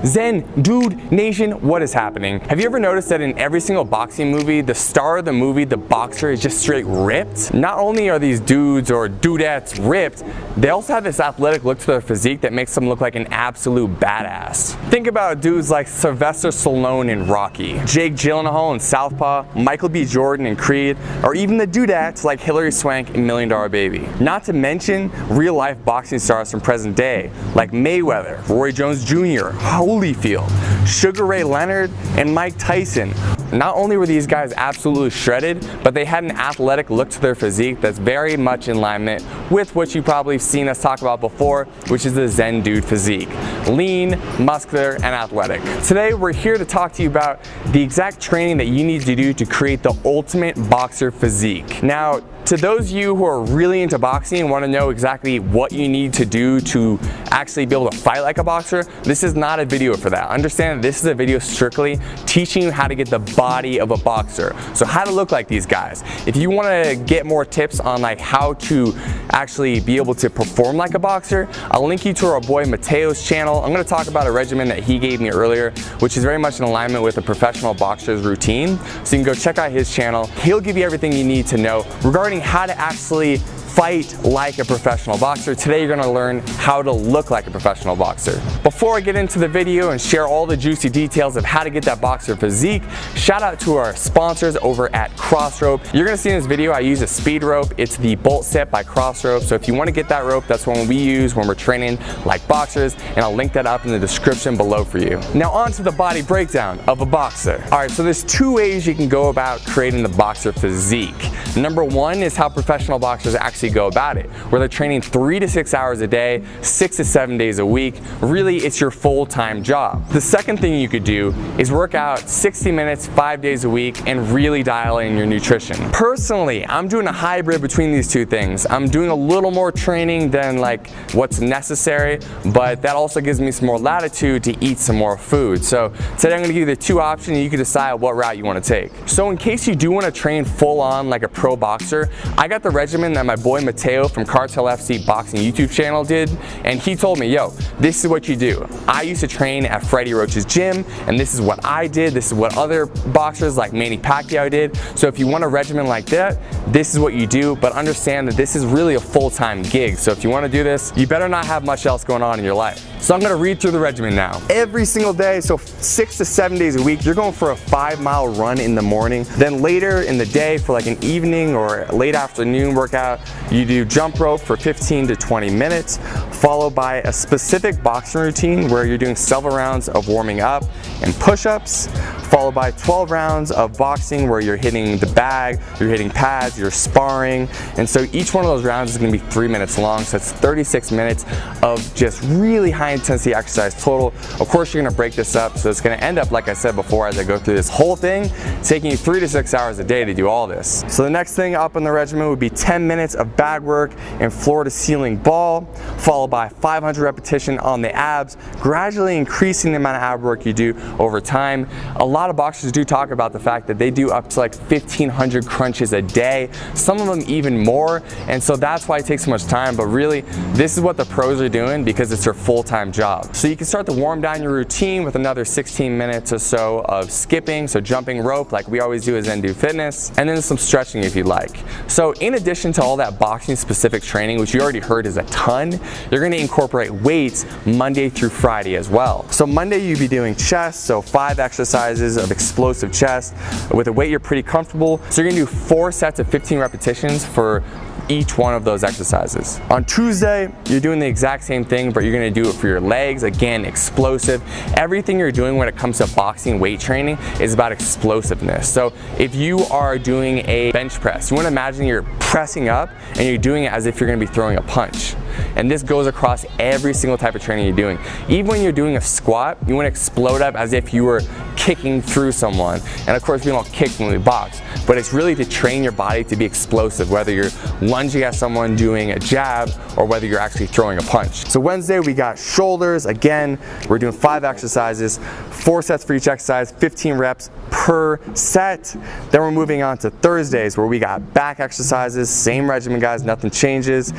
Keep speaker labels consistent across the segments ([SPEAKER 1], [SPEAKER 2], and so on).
[SPEAKER 1] Zen Dude Nation, what is happening? Have you ever noticed that in every single boxing movie, the star of the movie, the boxer, is just straight ripped? Not only are these dudes or dudettes ripped, they also have this athletic look to their physique that makes them look like an absolute badass. Think about dudes like Sylvester Stallone in Rocky, Jake Gyllenhaal in Southpaw, Michael B. Jordan in Creed, or even the dudettes like Hilary Swank in $1 Million Baby. Not to mention real-life boxing stars from present day, like Mayweather, Roy Jones Jr., Holyfield, Sugar Ray Leonard, and Mike Tyson. Not only were these guys absolutely shredded, but they had an athletic look to their physique that's very much in alignment with what you've probably seen us talk about before, which is the Zen Dude physique. Lean, muscular, and athletic. Today we're here to talk to you about the exact training that you need to do to create the ultimate boxer physique. Now, to those of you who are really into boxing and want to know exactly what you need to do to actually be able to fight like a boxer, this is not a video for that. Understand that this is a video strictly teaching you how to get the body of a boxer. So how to look like these guys. If you want to get more tips on like how to actually be able to perform like a boxer, I'll link you to our boy Mateo's channel. I'm going to talk about a regimen that he gave me earlier, which is very much in alignment with a professional boxer's routine. So you can go check out his channel. He'll give you everything you need to know regarding how to actually fight like a professional boxer. Today you're going to learn how to look like a professional boxer. Before I get into the video and share all the juicy details of how to get that boxer physique, shout out to our sponsors over at Crossrope. You're going to see in this video I use a speed rope. It's the Bolt Set by Crossrope. So if you want to get that rope, that's one we use when we're training like boxers, and I'll link that up in the description below for you. Now on to the body breakdown of a boxer. Alright, so there's two ways you can go about creating the boxer physique. Number one is how professional boxers actually go about it, where they're training 3 to 6 hours a day, 6 to 7 days a week. Really, it's your full-time job. The second thing you could do is work out 60 minutes, 5 days a week, and really dial in your nutrition. Personally, I'm doing a hybrid between these two things. I'm doing a little more training than like what's necessary, but that also gives me some more latitude to eat some more food. So today I'm going to give you the two options and you can decide what route you want to take. So in case you do want to train full on like a pro boxer, I got the regimen that my boy Mateo from Cartel FC Boxing YouTube channel did, and he told me, yo, this is what you do. I used to train at Freddie Roach's gym, and this is what I did. This is what other boxers like Manny Pacquiao did. So if you want a regimen like that, this is what you do, but understand that this is really a full-time gig. So if you want to do this, you better not have much else going on in your life. So I'm going to read through the regimen now. Every single day, so 6 to 7 days a week, you're going for a 5-mile run in the morning. Then later in the day for like an evening or late afternoon workout, you do jump rope for 15 to 20 minutes, followed by a specific boxing routine where you're doing several rounds of warming up and push-ups, followed by 12 rounds of boxing where you're hitting the bag, you're hitting pads, you're sparring. And so each one of those rounds is going to be 3 minutes long, so it's 36 minutes of just really high intensity exercise total. Of course you're going to break this up, so it's going to end up, like I said before, as I go through this whole thing, taking you 3 to 6 hours a day to do all this. So the next thing up on the regimen would be 10 minutes of bag work and floor to ceiling ball, followed by 500 repetition on the abs, gradually increasing the amount of ab work you do over time. A lot of boxers do talk about the fact that they do up to like 1,500 crunches a day, some of them even more, and so that's why it takes so much time. But really, this is what the pros are doing because it's their full-time job. So you can start to warm down your routine with another 16 minutes or so of skipping, so jumping rope like we always do as Zen Dude Fitness, and then some stretching if you'd like. So in addition to all that boxing specific training, which you already heard is a ton, you're going to incorporate weights Monday through Friday as well. So Monday you'll be doing chest, so 5 exercises of explosive chest with a weight you're pretty comfortable. So you're going to do 4 sets of 15 repetitions for each one of those exercises. On Tuesday, you're doing the exact same thing, but you're going to do it for your legs. Again, explosive. Everything you're doing when it comes to boxing weight training is about explosiveness. So if you are doing a bench press, you want to imagine you're pressing up and you're doing it as if you're going to be throwing a punch. And this goes across every single type of training you're doing. Even when you're doing a squat, you want to explode up as if you were kicking through someone. And of course, we don't kick when we box, but it's really to train your body to be explosive, whether you're lunging at someone doing a jab or whether you're actually throwing a punch. So Wednesday, we got shoulders. Again, we're doing 5 exercises, 4 sets for each exercise, 15 reps per set. Then we're moving on to Thursdays where we got back exercises, same regimen guys, nothing changes.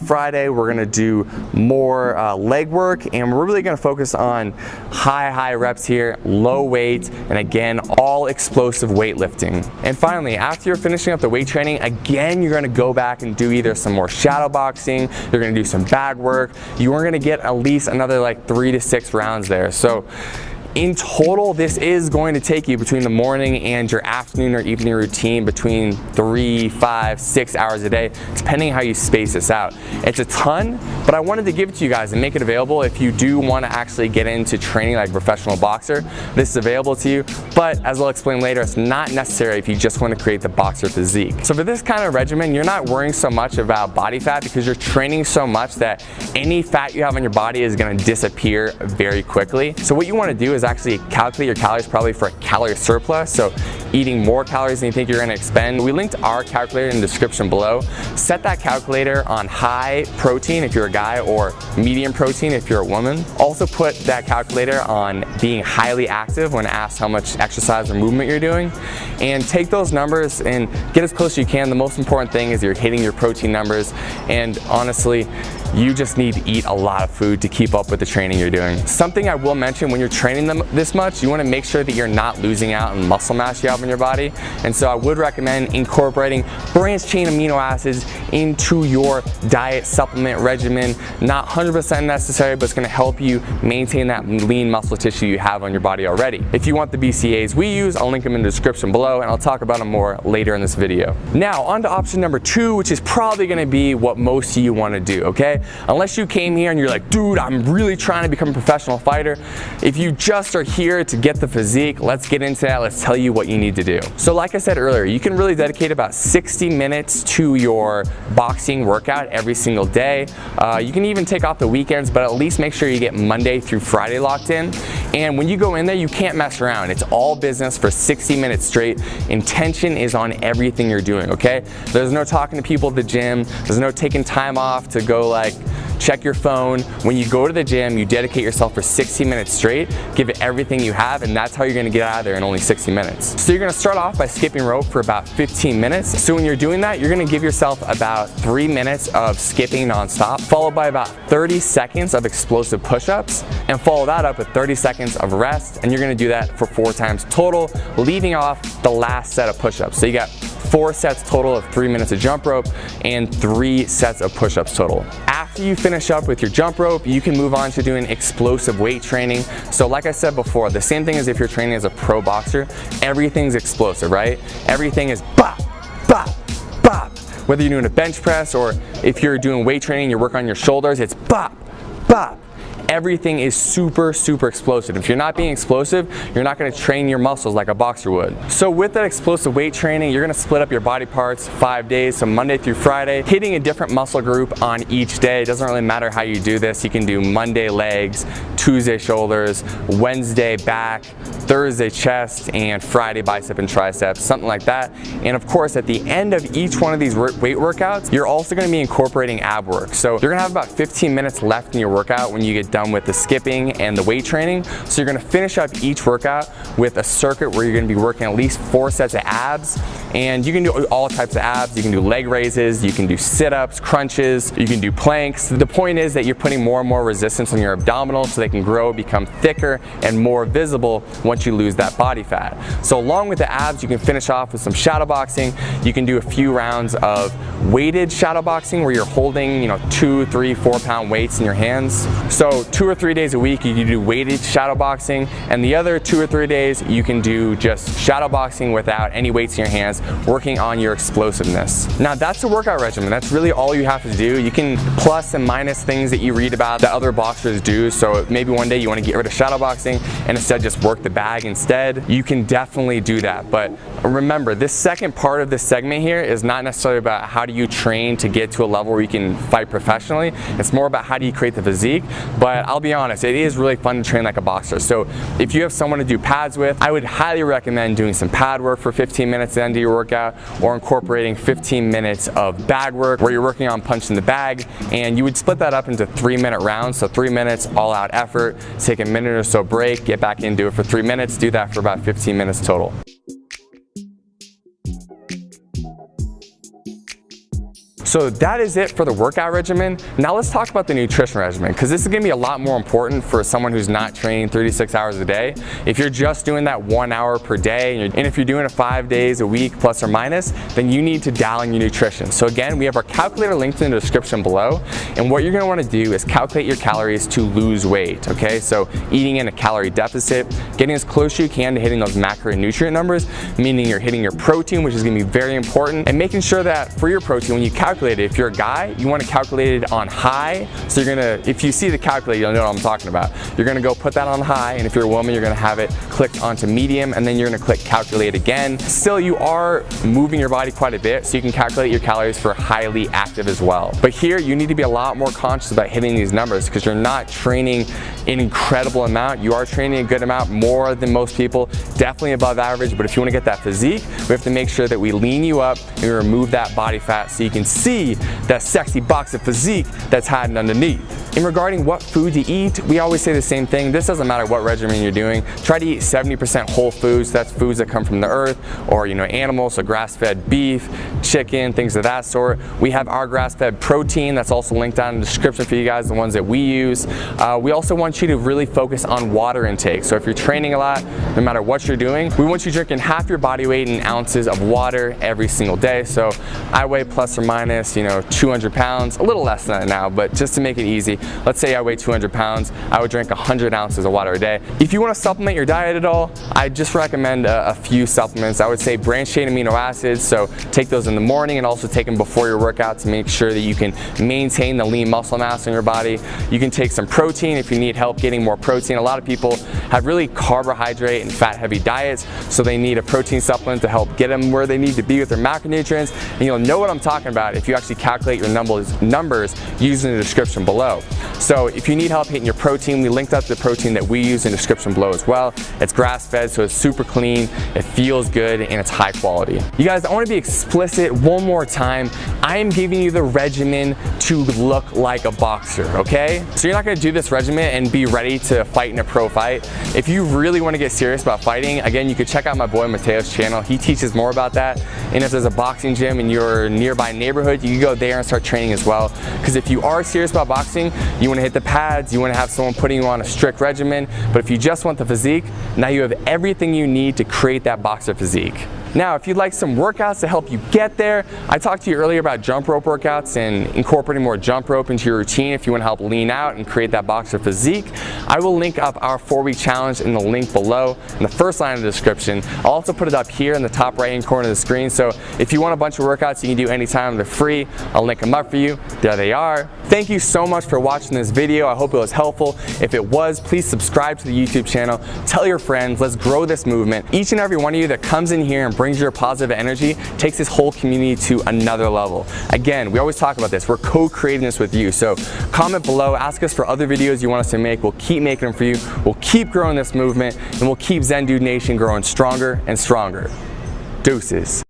[SPEAKER 1] Friday, we're gonna do more leg work, and we're really gonna focus on high reps here, low weight, and again, all explosive weightlifting. And finally, after you're finishing up the weight training, again, you're gonna go back and do either some more shadow boxing, you're gonna do some bag work, you are gonna get at least another like 3 to 6 rounds there. So in total, this is going to take you between the morning and your afternoon or evening routine between 3, 5, 6 hours a day, depending how you space this out. It's a ton, but I wanted to give it to you guys and make it available if you do want to actually get into training like a professional boxer. This is available to you, but as I'll explain later, it's not necessary if you just want to create the boxer physique. So for this kind of regimen, you're not worrying so much about body fat because you're training so much that any fat you have on your body is going to disappear very quickly. So what you want to do is actually calculate your calories probably for a calorie surplus, so eating more calories than you think you're going to expend. We linked our calculator in the description below. Set that calculator on high protein if you're a guy or medium protein if you're a woman. Also put that calculator on being highly active when asked how much exercise or movement you're doing, and take those numbers and get as close as you can. The most important thing is you're hitting your protein numbers, and honestly, you just need to eat a lot of food to keep up with the training you're doing. Something I will mention, when you're training them this much, you want to make sure that you're not losing out on muscle mass you have in your body. And so I would recommend incorporating branched chain amino acids into your diet supplement regimen. Not 100% necessary, but it's going to help you maintain that lean muscle tissue you have on your body already. If you want the BCAAs we use, I'll link them in the description below, and I'll talk about them more later in this video. Now on to option number 2, which is probably going to be what most of you want to do, okay? Unless you came here and you're like, dude, I'm really trying to become a professional fighter. If you just are here to get the physique, let's get into that. Let's tell you what you need to do. So like I said earlier, you can really dedicate about 60 minutes to your boxing workout every single day. You can even take off the weekends, but at least make sure you get Monday through Friday locked in. And when you go in there, you can't mess around. It's all business for 60 minutes straight. Intention is on everything you're doing, okay? There's no talking to people at the gym. There's no taking time off to go like check your phone. When you go to the gym, you dedicate yourself for 60 minutes straight, give it everything you have, and that's how you're gonna get out of there in only 60 minutes. So you're gonna start off by skipping rope for about 15 minutes. So when you're doing that, you're gonna give yourself about 3 minutes of skipping nonstop, followed by about 30 seconds of explosive push-ups, and follow that up with 30 seconds of rest, and you're gonna do that for 4 times total, leaving off the last set of push-ups. So you got 4 sets total of 3 minutes of jump rope and 3 sets of push-ups total. After you finish up with your jump rope, you can move on to doing explosive weight training. So like I said before, the same thing as if you're training as a pro boxer, everything's explosive, right? Everything is bop, bop, bop. Whether you're doing a bench press or if you're doing weight training, you're working on your shoulders, it's bop, bop. Everything is super explosive. If you're not being explosive, you're not going to train your muscles like a boxer would. So with that explosive weight training, you're going to split up your body parts 5 days, so Monday through Friday, hitting a different muscle group on each day. It doesn't really matter how you do this. You can do Monday legs, Tuesday shoulders, Wednesday back, Thursday chest, and Friday bicep and triceps, something like that. And of course, at the end of each one of these weight workouts, you're also going to be incorporating ab work. So you're going to have about 15 minutes left in your workout when you get done with the skipping and the weight training. So you're going to finish up each workout with a circuit where you're going to be working at least 4 sets of abs, and you can do all types of abs. You can do leg raises, you can do sit-ups, crunches, you can do planks. The point is that you're putting more and more resistance on your abdominals so they can grow, become thicker, and more visible once you lose that body fat. So along with the abs, you can finish off with some shadow boxing. You can do a few rounds of weighted shadow boxing where you're holding, 2, 3, 4 pound weights in your hands. So 2 or 3 days a week you can do weighted shadow boxing, and the other 2 or 3 days you can do just shadow boxing without any weights in your hands, working on your explosiveness. Now that's a workout regimen. That's really all you have to do. You can plus and minus things that you read about that other boxers do. So maybe one day you want to get rid of shadow boxing and instead just work the bag instead. You can definitely do that. But remember, this second part of this segment here is not necessarily about how do you train to get to a level where you can fight professionally. It's more about how do you create the physique. But I'll be honest, it is really fun to train like a boxer. So if you have someone to do pads with, I would highly recommend doing some pad work for 15 minutes at the end of your workout, or incorporating 15 minutes of bag work where you're working on punching the bag, and you would split that up into 3-minute rounds. So 3 minutes all out effort, take a minute or so break, get back in, do it for 3 minutes, do that for about 15 minutes total. So that is it for the workout regimen. Now let's talk about the nutrition regimen, because this is gonna be a lot more important for someone who's not training 36 hours a day. If you're just doing that 1 hour per day, and if you're doing it 5 days a week plus or minus, then you need to dial in your nutrition. So again, we have our calculator linked in the description below, and what you're gonna wanna do is calculate your calories to lose weight, okay? So eating in a calorie deficit, getting as close as you can to hitting those macronutrient numbers, meaning you're hitting your protein, which is gonna be very important, and making sure that for your protein, when you calculate it, if you're a guy, you wanna calculate it on high. So you're gonna, if you see the calculator, you'll know what I'm talking about. You're gonna go put that on high, and if you're a woman, you're gonna have it clicked onto medium, and then you're gonna click calculate again. Still, you are moving your body quite a bit, so you can calculate your calories for highly active as well. But here, you need to be a lot more conscious about hitting these numbers, because you're not training an incredible amount. You are training a good amount, more than most people, definitely above average. But if you wanna get that physique, we have to make sure that we lean you up and we remove that body fat so you can see that sexy box of physique that's hiding underneath. In regarding what food to eat, we always say the same thing. This doesn't matter what regimen you're doing. Try to eat 70% whole foods. That's foods that come from the earth, or animals, so grass-fed beef, chicken, things of that sort. We have our grass-fed protein that's also linked down in the description for you guys, the ones that we use. We also want you to really focus on water intake. So if you're training a lot, no matter what you're doing, we want you drinking half your body weight in ounces of water every single day. So I weigh plus or minus 200 pounds, a little less than that now, but just to make it easy, let's say I weigh 200 pounds, I would drink 100 ounces of water a day. If you want to supplement your diet at all, I just recommend a few supplements. I would say branched chain amino acids, so take those in the morning and also take them before your workout to make sure that you can maintain the lean muscle mass in your body. You can take some protein if you need help getting more protein. A lot of people have really carbohydrate and fat heavy diets, so they need a protein supplement to help get them where they need to be with their macronutrients. And you'll know what I'm talking about if you actually calculate your numbers using the description below. So if you need help hitting your protein, we linked up the protein that we use in the description below as well. It's grass-fed, so it's super clean, it feels good, and it's high quality. You guys, I want to be explicit one more time. I am giving you the regimen to look like a boxer, okay? So you're not going to do this regimen and be ready to fight in a pro fight. If you really want to get serious about fighting, again, you could check out my boy Mateo's channel. He teaches more about that. And if there's a boxing gym in your nearby neighborhood, you can go there and start training as well. Because if you are serious about boxing, you want to hit the pads, you want to have someone putting you on a strict regimen. But if you just want the physique, now you have everything you need to create that boxer physique. Now, if you'd like some workouts to help you get there, I talked to you earlier about jump rope workouts and incorporating more jump rope into your routine if you want to help lean out and create that boxer physique. I will link up our 4-week challenge in the link below in the first line of the description. I'll also put it up here in the top right-hand corner of the screen, so if you want a bunch of workouts you can do anytime, they're free. I'll link them up for you. There they are. Thank you so much for watching this video. I hope it was helpful. If it was, please subscribe to the YouTube channel. Tell your friends. Let's grow this movement. Each and every one of you that comes in here and brings your positive energy takes this whole community to another level. Again, we always talk about this. We're co-creating this with you. So comment below, ask us for other videos you want us to make. We'll keep making them for you. We'll keep growing this movement, and we'll keep Zen Dude Nation growing stronger and stronger. Deuces.